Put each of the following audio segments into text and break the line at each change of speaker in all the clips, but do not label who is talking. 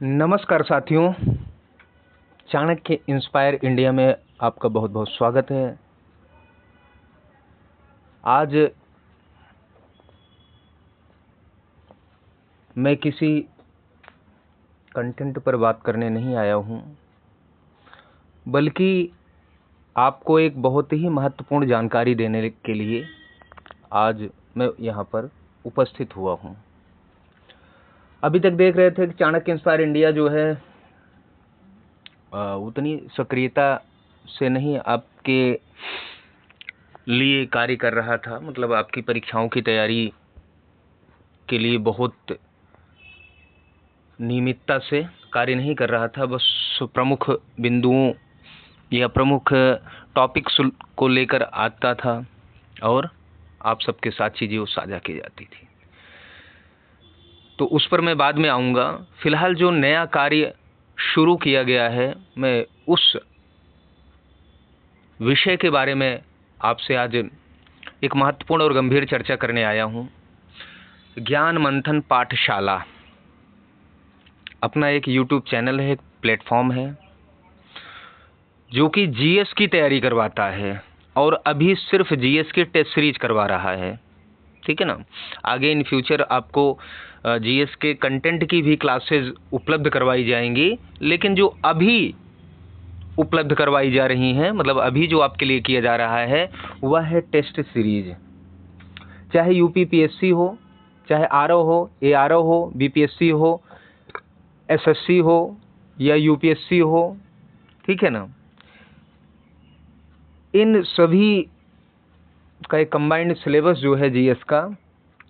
नमस्कार साथियों, Chanakya inspire India में आपका बहुत बहुत स्वागत है। आज मैं किसी कंटेंट पर बात करने नहीं आया हूं, बल्कि आपको एक बहुत ही महत्वपूर्ण जानकारी देने के लिए आज मैं यहाँ पर उपस्थित हुआ हूं। अभी तक देख रहे थे कि चाणक्य इंस्पायर इंडिया जो है उतनी सक्रियता से नहीं आपके लिए कार्य कर रहा था, मतलब आपकी परीक्षाओं की तैयारी के लिए बहुत नियमितता से कार्य नहीं कर रहा था। बस प्रमुख बिंदुओं या प्रमुख टॉपिक्स को लेकर आता था और आप सबके साथ चीज़ें वो साझा की जाती थी, तो उस पर मैं बाद में आऊँगा। फिलहाल जो नया कार्य शुरू किया गया है, मैं उस विषय के बारे में आपसे आज एक महत्वपूर्ण और गंभीर चर्चा करने आया हूँ। ज्ञान मंथन पाठशाला अपना एक YouTube चैनल है, एक प्लेटफॉर्म है जो कि जीएस की तैयारी करवाता है और अभी सिर्फ जीएस की टेस्ट सीरीज करवा रहा है, ठीक है ना। आगे इन फ्यूचर आपको जीएस के कंटेंट की भी क्लासेस उपलब्ध करवाई जाएंगी, लेकिन जो अभी उपलब्ध करवाई जा रही हैं, मतलब अभी जो आपके लिए किया जा रहा है, वह है टेस्ट सीरीज। चाहे यूपीपीएससी हो, चाहे आरओ हो, एआरओ हो, बीपीएससी हो, एसएससी हो या यूपीएससी हो, ठीक है ना, इन सभी का एक कंबाइंड सिलेबस जो है जीएस का।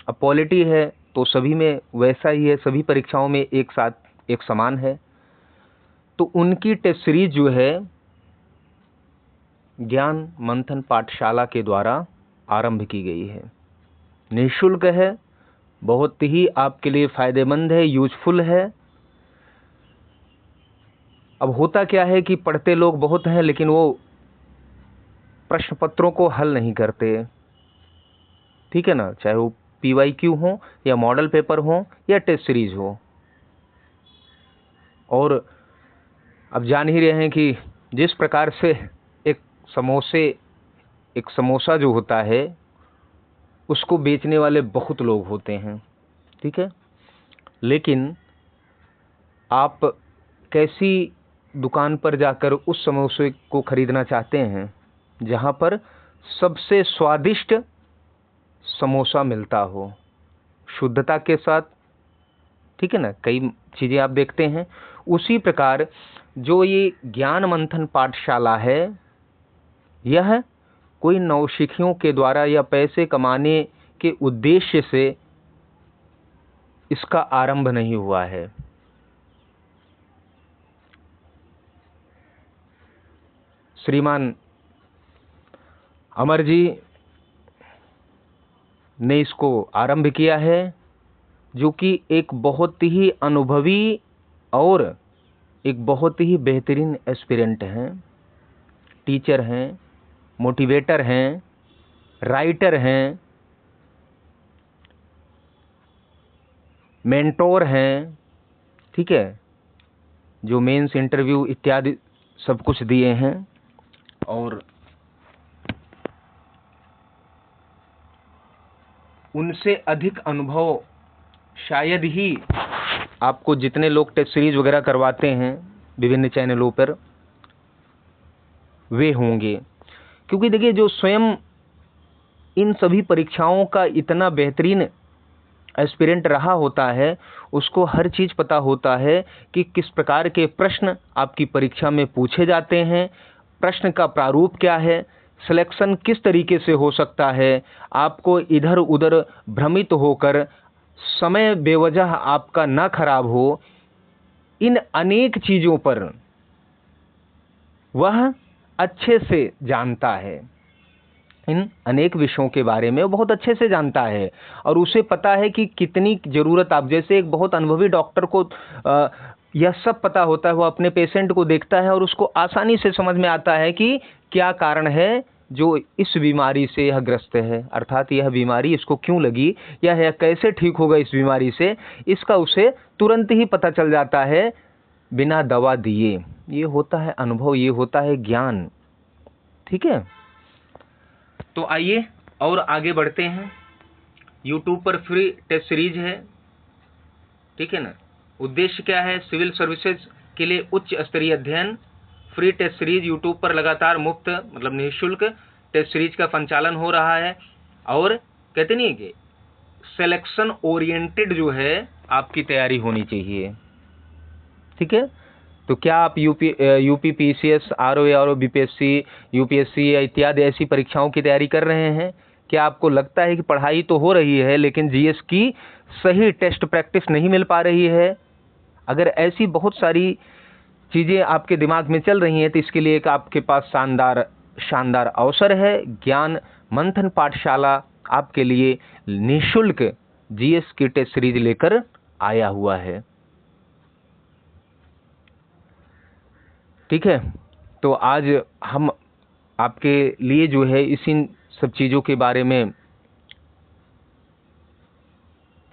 अब पॉलिटी है तो सभी में वैसा ही है, सभी परीक्षाओं में एक साथ एक समान है। तो उनकी टेस्ट सीरीज जो है ज्ञान मंथन पाठशाला के द्वारा आरंभ की गई है। निःशुल्क है, बहुत ही आपके लिए फायदेमंद है, यूजफुल है। अब होता क्या है कि पढ़ते लोग बहुत हैं, लेकिन वो प्रश्न पत्रों को हल नहीं करते, ठीक है ना, चाहे वो पीवाईक्यू हो या मॉडल पेपर हो या टेस्ट सीरीज हो। और अब जान ही रहे हैं कि जिस प्रकार से एक समोसा जो होता है उसको बेचने वाले बहुत लोग होते हैं, ठीक है, लेकिन आप कैसी दुकान पर जाकर उस समोसे को खरीदना चाहते हैं जहां पर सबसे स्वादिष्ट समोसा मिलता हो, शुद्धता के साथ, ठीक है ना। कई चीज़ें आप देखते हैं। उसी प्रकार जो ये ज्ञान मंथन पाठशाला है, यह कोई नवशिखियों के द्वारा या पैसे कमाने के उद्देश्य से इसका आरंभ नहीं हुआ है। श्रीमान अमर जी ने इसको आरंभ किया है, जो कि एक बहुत ही अनुभवी और एक बहुत ही बेहतरीन एस्पिरेंट हैं, टीचर हैं, मोटिवेटर हैं, राइटर हैं, मेंटोर हैं, ठीक है, जो मेंस इंटरव्यू इत्यादि सब कुछ दिए हैं। और उनसे अधिक अनुभव शायद ही आपको जितने लोग टेस्ट सीरीज वगैरह करवाते हैं विभिन्न चैनलों पर वे होंगे, क्योंकि देखिए जो स्वयं इन सभी परीक्षाओं का इतना बेहतरीन एस्पिरेंट रहा होता है, उसको हर चीज़ पता होता है कि किस प्रकार के प्रश्न आपकी परीक्षा में पूछे जाते हैं, प्रश्न का प्रारूप क्या है, सिलेक्शन किस तरीके से हो सकता है, आपको इधर उधर भ्रमित होकर समय बेवजह आपका ना खराब हो, इन अनेक चीज़ों पर वह अच्छे से जानता है। इन अनेक विषयों के बारे में वो बहुत अच्छे से जानता है और उसे पता है कि कितनी ज़रूरत, आप जैसे एक बहुत अनुभवी डॉक्टर को यह सब पता होता है, वो अपने पेशेंट को देखता है और उसको आसानी से समझ में आता है कि क्या कारण है जो इस बीमारी से यह ग्रस्त है, अर्थात यह बीमारी इसको क्यों लगी या यह कैसे ठीक होगा इस बीमारी से, इसका उसे तुरंत ही पता चल जाता है बिना दवा दिए। ये होता है अनुभव, ये होता है ज्ञान। ठीक है, तो आइए और आगे बढ़ते हैं। यूट्यूब पर फ्री टेस्ट सीरीज है, ठीक है ना। उद्देश्य क्या है? सिविल सर्विसेज के लिए उच्च स्तरीय अध्ययन। फ्री टेस्ट सीरीज यूट्यूब पर लगातार मुफ्त मतलब निःशुल्क टेस्ट सीरीज का संचालन हो रहा है। और कहते नहीं है कि सिलेक्शन ओरिएंटेड जो है आपकी तैयारी होनी चाहिए। ठीक है, तो क्या आप UP PCS, RO, BPSC, UPSC या इत्यादि ऐसी परीक्षाओं की तैयारी कर रहे हैं? क्या आपको लगता है कि पढ़ाई तो हो रही है लेकिन जीएस की सही टेस्ट प्रैक्टिस नहीं मिल पा रही है? अगर ऐसी बहुत सारी चीज़ें आपके दिमाग में चल रही हैं तो इसके लिए एक आपके पास शानदार अवसर है। ज्ञान मंथन पाठशाला आपके लिए निःशुल्क जीएस की टेस्ट सीरीज लेकर आया हुआ है। ठीक है, तो आज हम आपके लिए जो है इसी सब चीज़ों के बारे में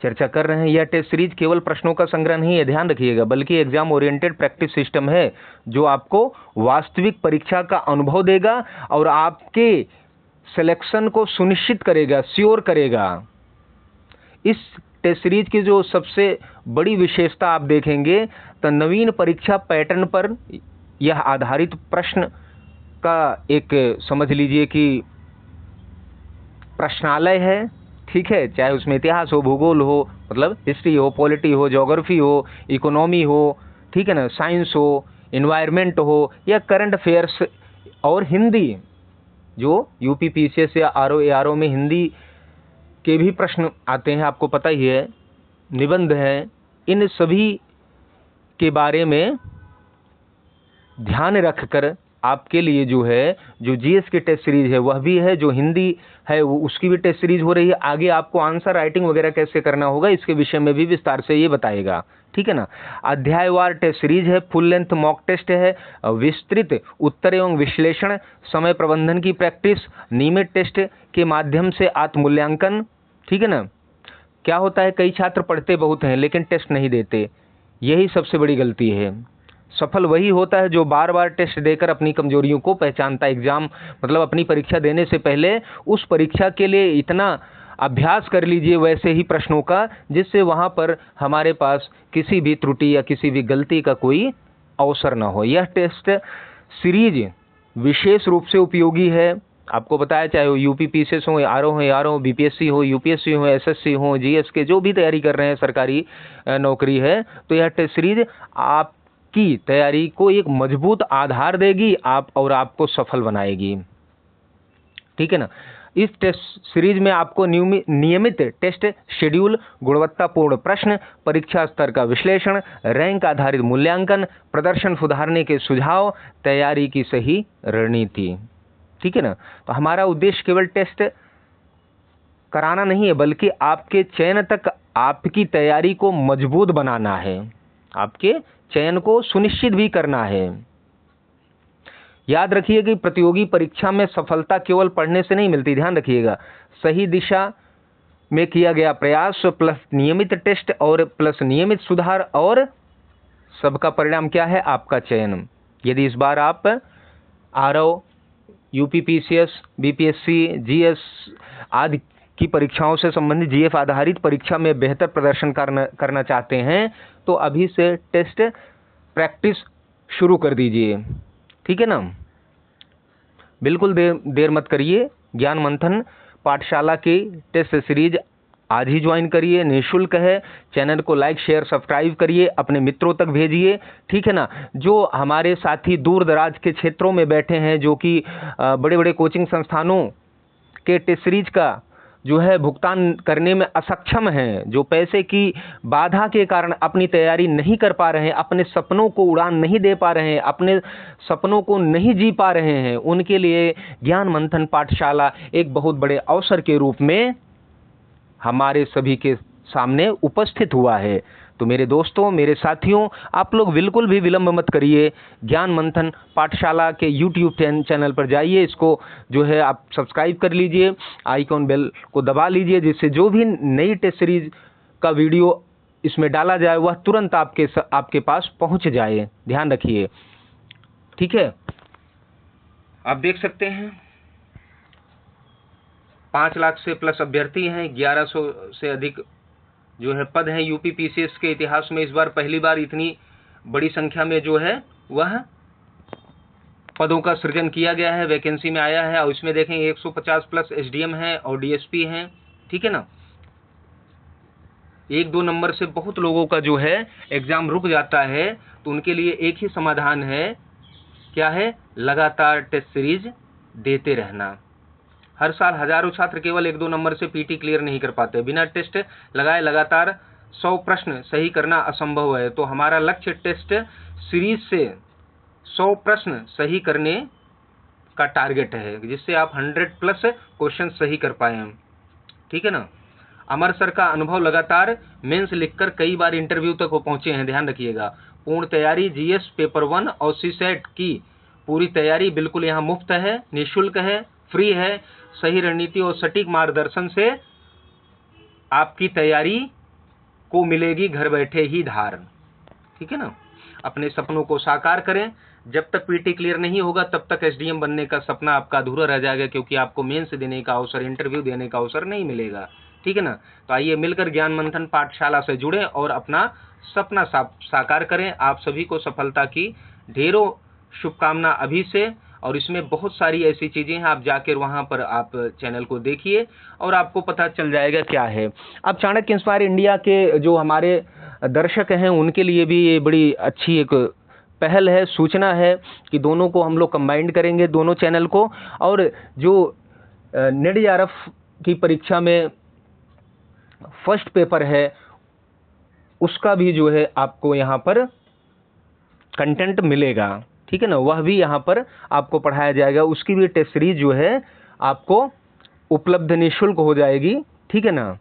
चर्चा कर रहे हैं। यह टेस्ट सीरीज केवल प्रश्नों का संग्रह नहीं है, ध्यान रखिएगा, बल्कि एग्जाम ओरिएंटेड प्रैक्टिस सिस्टम है जो आपको वास्तविक परीक्षा का अनुभव देगा और आपके सिलेक्शन को सुनिश्चित करेगा, श्योर करेगा। इस टेस्ट सीरीज की जो सबसे बड़ी विशेषता आप देखेंगे तो नवीन परीक्षा पैटर्न पर यह आधारित प्रश्न का एक समझ लीजिए कि प्रश्नालय है। ठीक है, चाहे उसमें इतिहास हो, भूगोल हो, मतलब हिस्ट्री हो, पॉलिटी हो, ज्योग्राफी हो, इकोनॉमी हो, ठीक है ना, साइंस हो, इन्वायरमेंट हो या करंट अफेयर्स, और हिंदी, जो यूपी पीसीएस या आरओ में हिंदी के भी प्रश्न आते हैं, आपको पता ही है, निबंध है, इन सभी के बारे में ध्यान रखकर आपके लिए जो है जो जीएस की टेस्ट सीरीज है वह भी है, जो हिंदी है वो उसकी भी टेस्ट सीरीज हो रही है। आगे आपको आंसर राइटिंग वगैरह कैसे करना होगा इसके विषय में भी विस्तार से ये बताएगा। ठीक है ना। अध्यायवार टेस्ट सीरीज है, फुल लेंथ मॉक टेस्ट है, विस्तृत उत्तर एवं विश्लेषण, समय प्रबंधन की प्रैक्टिस, नियमित टेस्ट के माध्यम से आत्ममूल्यांकन। ठीक है ना। क्या होता है, कई छात्र पढ़ते बहुत हैं लेकिन टेस्ट नहीं देते, यही सबसे बड़ी गलती है। सफल वही होता है जो बार बार टेस्ट देकर अपनी कमजोरियों को पहचानता है। एग्जाम मतलब अपनी परीक्षा देने से पहले उस परीक्षा के लिए इतना अभ्यास कर लीजिए वैसे ही प्रश्नों का, जिससे वहाँ पर हमारे पास किसी भी त्रुटि या किसी भी गलती का कोई अवसर ना हो। यह टेस्ट सीरीज विशेष रूप से उपयोगी है, आपको बताया, चाहे वो यूपी पीसीएस हो, आरओ, बीपीएससी हो, यूपीएससी हो, एसएससी हो, जीएस के जो भी तैयारी कर रहे हैं, सरकारी नौकरी है, तो यह टेस्ट सीरीज आप की तैयारी को एक मजबूत आधार देगी और आपको सफल बनाएगी। ठीक है ना। इस टेस्ट सीरीज में आपको नियमित टेस्ट शेड्यूल, गुणवत्तापूर्ण प्रश्न, परीक्षा स्तर का विश्लेषण, रैंक आधारित मूल्यांकन, प्रदर्शन सुधारने के सुझाव, तैयारी की सही रणनीति। ठीक है ना। तो हमारा उद्देश्य केवल टेस्ट कराना नहीं है, बल्कि आपके चयन तक आपकी तैयारी को मजबूत बनाना है, आपके चयन को सुनिश्चित भी करना है। याद रखिए कि प्रतियोगी परीक्षा में सफलता केवल पढ़ने से नहीं मिलती, ध्यान रखिएगा। सही दिशा में किया गया प्रयास प्लस नियमित टेस्ट और प्लस नियमित सुधार, और सबका परिणाम क्या है, आपका चयन। यदि इस बार आप RO, UP PCS, BPSC, GS आदि की परीक्षाओं से संबंधित जीएफ आधारित परीक्षा में बेहतर प्रदर्शन करना चाहते हैं तो अभी से टेस्ट प्रैक्टिस शुरू कर दीजिए। ठीक है ना। बिल्कुल देर मत करिए। ज्ञान मंथन पाठशाला की टेस्ट सीरीज आज ही ज्वाइन करिए, निःशुल्क है। चैनल को लाइक, शेयर, सब्सक्राइब करिए, अपने मित्रों तक भेजिए। ठीक है ना। जो हमारे साथी दूर दराज के क्षेत्रों में बैठे हैं, जो कि बड़े बड़े कोचिंग संस्थानों के टेस्ट सीरीज का जो है भुगतान करने में असक्षम हैं, जो पैसे की बाधा के कारण अपनी तैयारी नहीं कर पा रहे हैं, अपने सपनों को उड़ान नहीं दे पा रहे हैं, अपने सपनों को नहीं जी पा रहे हैं, उनके लिए ज्ञान मंथन पाठशाला एक बहुत बड़े अवसर के रूप में हमारे सभी के सामने उपस्थित हुआ है। तो तो मेरे दोस्तों, मेरे साथियों, आप लोग बिल्कुल भी विलंब मत करिए, ज्ञान मंथन पाठशाला के यूट्यूब चैनल पर जाइए, इसको जो है आप सब्सक्राइब कर लीजिए, आइकॉन बेल को दबा लीजिए, जिससे जो भी नई टेस्ट सीरीज का वीडियो इसमें डाला जाए वह तुरंत आपके पास पहुंच जाए। ध्यान रखिए, ठीक है। आप देख सकते हैं 5 लाख से प्लस अभ्यर्थी हैं, 1100 से अधिक जो है पद हैं। यूपी पीसीएस के इतिहास में इस बार पहली बार इतनी बड़ी संख्या में जो है वह पदों का सृजन किया गया है, वैकेंसी में आया है। और इसमें देखें 150 प्लस एसडीएम हैं और डीएसपी हैं, ठीक है ना। 1-2 नंबर से बहुत लोगों का जो है एग्जाम रुक जाता है, तो उनके लिए एक ही समाधान है, क्या है, लगातार टेस्ट सीरीज देते रहना। हर साल हजारों छात्र केवल 1-2 नंबर से पीटी क्लियर नहीं कर पाते। बिना टेस्ट लगाए लगातार 100 प्रश्न सही करना असंभव है। तो हमारा लक्ष्य टेस्ट सीरीज से 100 प्रश्न सही करने का टारगेट है, जिससे आप 100 प्लस क्वेश्चन सही कर पाए, ठीक है ना। अमर सर का अनुभव, लगातार मेंस लिखकर कई बार इंटरव्यू तक वो पहुंचे हैं। ध्यान रखिएगा, पूर्ण तैयारी, जीएस पेपर 1 और सीसेट की पूरी तैयारी बिल्कुल यहाँ मुफ्त है, निःशुल्क है, फ्री है। सही रणनीति और सटीक मार्गदर्शन से आपकी तैयारी को मिलेगी घर बैठे ही धार, ठीक है ना। अपने सपनों को साकार करें। जब तक पीटी क्लियर नहीं होगा तब तक एसडीएम बनने का सपना आपका अधूरा रह जाएगा, क्योंकि आपको मेंस देने का अवसर, इंटरव्यू देने का अवसर नहीं मिलेगा, ठीक है ना। तो आइए मिलकर ज्ञान मंथन पाठशाला से जुड़े और अपना सपना साकार करें। आप सभी को सफलता की ढेरों शुभकामना अभी से। और इसमें बहुत सारी ऐसी चीजें हैं, आप जाकर वहां पर आप चैनल को देखिए और आपको पता चल जाएगा क्या है। अब चाणक्य इंस्पायर इंडिया के जो हमारे दर्शक हैं उनके लिए भी ये बड़ी अच्छी एक पहल है, सूचना है कि दोनों को हम लोग कंबाइंड करेंगे, दोनों चैनल को। और जो नेट जेआरएफ की परीक्षा में फर्स्ट पेपर है उसका भी जो है आपको यहाँ पर कंटेंट मिलेगा, ठीक है ना। वह भी यहाँ पर आपको पढ़ाया जाएगा, उसकी भी टेस्ट सीरीज जो है आपको उपलब्ध निःशुल्क हो जाएगी, ठीक है ना।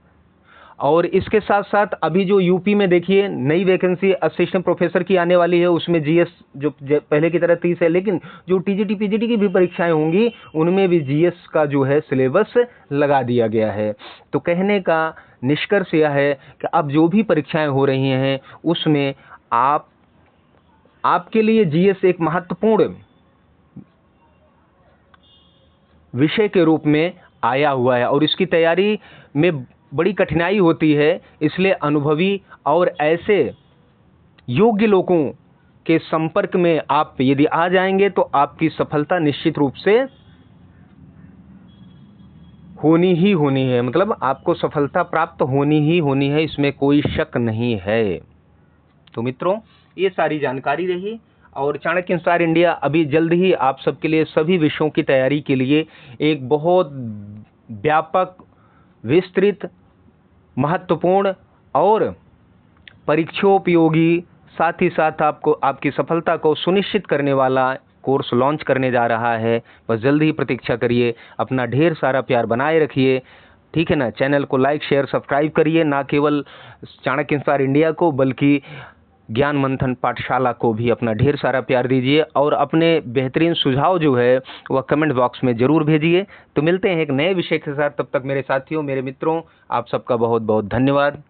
और इसके साथ साथ अभी जो यूपी में देखिए नई वैकेंसी असिस्टेंट प्रोफेसर की आने वाली है, उसमें जीएस जो पहले की तरह 30 है, लेकिन जो टीजीटी पीजीटी की भी परीक्षाएं होंगी उनमें भी जीएस का जो है सिलेबस लगा दिया गया है। तो कहने का निष्कर्ष यह है कि अब जो भी परीक्षाएं हो रही हैं उसमें आपके लिए जीएस एक महत्वपूर्ण विषय के रूप में आया हुआ है और इसकी तैयारी में बड़ी कठिनाई होती है। इसलिए अनुभवी और ऐसे योग्य लोगों के संपर्क में आप यदि आ जाएंगे तो आपकी सफलता निश्चित रूप से होनी ही होनी है, मतलब आपको सफलता प्राप्त होनी ही होनी है, इसमें कोई शक नहीं है। तो मित्रों, ये सारी जानकारी रही। और चाणक्य इंस्पायर इंडिया अभी जल्द ही आप सबके लिए सभी विषयों की तैयारी के लिए एक बहुत व्यापक, विस्तृत, महत्वपूर्ण और परीक्षोपयोगी, साथ ही साथ आपको आपकी सफलता को सुनिश्चित करने वाला कोर्स लॉन्च करने जा रहा है। बस जल्द ही प्रतीक्षा करिए। अपना ढेर सारा प्यार बनाए रखिए, ठीक है ना। चैनल को लाइक, शेयर, सब्सक्राइब करिए, ना केवल चाणक्य इंस्पायर इंडिया को बल्कि ज्ञान मंथन पाठशाला को भी अपना ढेर सारा प्यार दीजिए और अपने बेहतरीन सुझाव जो है वह कमेंट बॉक्स में ज़रूर भेजिए। तो मिलते हैं एक नए विषय के साथ, तब तक मेरे साथियों, मेरे मित्रों, आप सबका बहुत बहुत धन्यवाद।